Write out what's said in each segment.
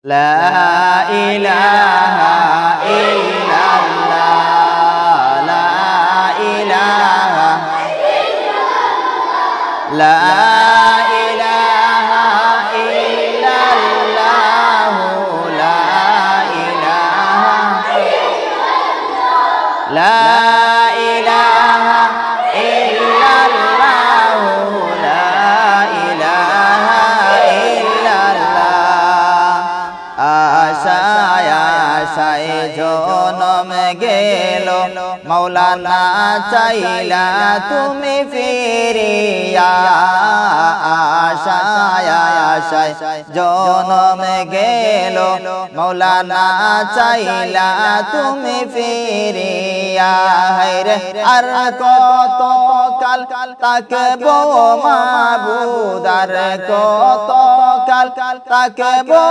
লা ইলাহা ইল্লাল্লাহ লা ইলাহা লা ইলাহা ইল্লাল্লাহ লা ইলাহা লা ইলাহা ইল্লাল্লাহ লা ইলাহা ইল্লাল্লাহ আশায় আশায় জনম গেল মৌলানা চাইলা তুমি ফিরিয়া আশায় আশায় জনম গেল মৌলানা চাইলা তুমি ফিরিয়া রে আর কত কাল তাকবো মাবুদ আর কত কাল তাকবো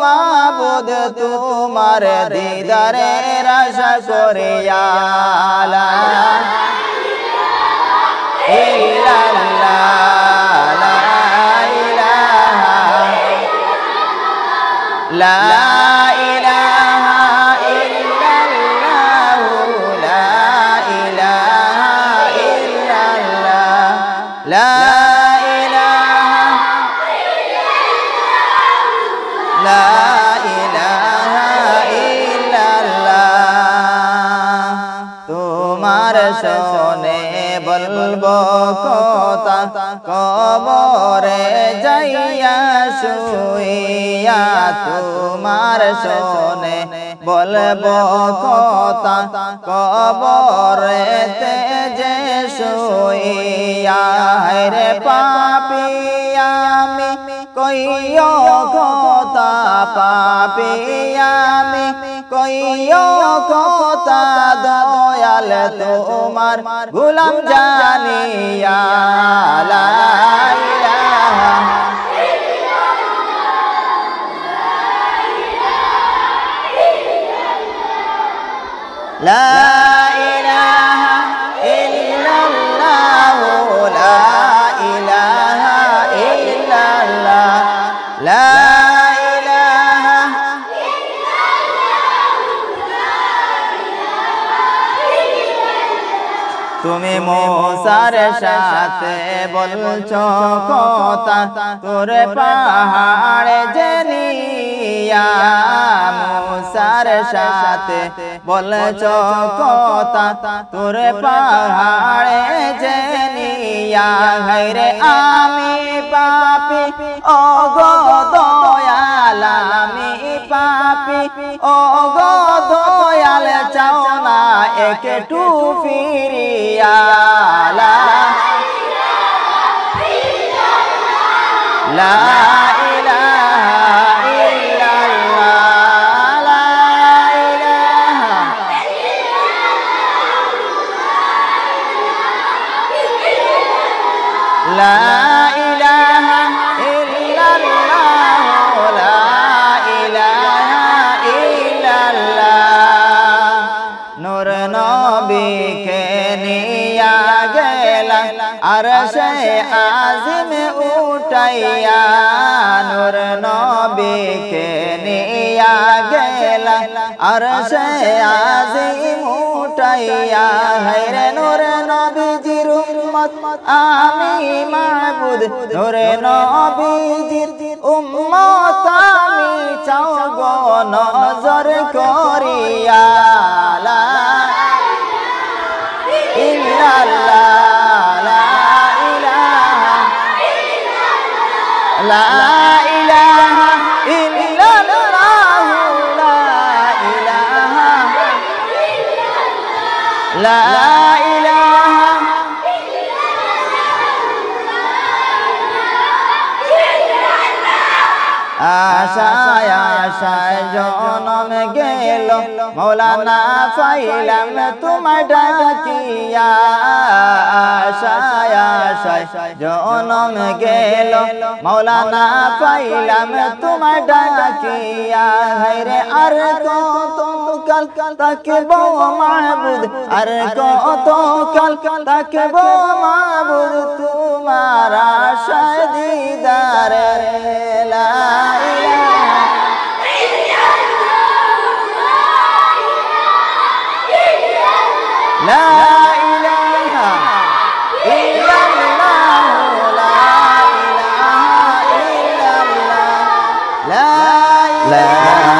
মাবুদ তোমার দিদারের আশা করিয়া লা ইল্লাল্লাহ লা ইলাহা লা ইলাহা ইল্লাল্লাহ লা ইলাহা ইল্লাল্লাহ লা লা ইলাহা ইল্লাল্লাহ তোমার শোনে বলবো কথা কবরে যাইয়া শুইয়া তোমার শোনে বলবো কথা কবরেতে যে শুইয়া রে পাপী আমি কইও কথা পাপী আমি কইও কথা দয়াল তোমার গোলাম জানিয়া লা ইলাহা লা ইলাহা ইল্লাল্লাহ লা ইলাহা ইল্লাল্লাহ লা ইলাহা তুমি মুসার সাথে বলছো কথা তোর পাহাড়ে জেনিয়া মুসার সাথে বলছো কথা তোর পাহাড়ে জেনিয়া রে আমি পাপী ও গো দয়াল আমি পাপী ও গো দয়াল চাও না একটু ফিরিয়া লা ইলাহা ইল্লাল্লাহ লা ইলাহা লা ইলাহা ইল্লাল্লাহ লা ইলাহা ইল্লাল্লাহ নূর নবীকে নিয়া গেলা আরশে আজিম উঠাইয়া নূর নবীকে নিয়া গেলা আরশে আজিম উঠাইয়া রে নূর নবীজির উম্মত আমি মাবুদ নূর নবীজির উম্মত আমি চাও গো নজর করিয়া লা ইল্লাল্লাহ লা ইলাহা লা ইলাহা ইল্লাল্লাহ লা ইলাহা লা ইলাহা আশায় আশায় জনম গেল মৌলানা পাইলাম তোমার ডাকিয়া আশায় আশায় জনম গেল মৌলানা পাইলাম তোমার ডাকিয়া রে আর কত কাল তাকবো মাবুদ আর কত কাল তাকবো মাবুদ তোমার আশায় দিদারে লা ইলাহা লা ইলাহা ইল্লাল্লাহ লা ইলাহা ইল্লাল্লাহ লা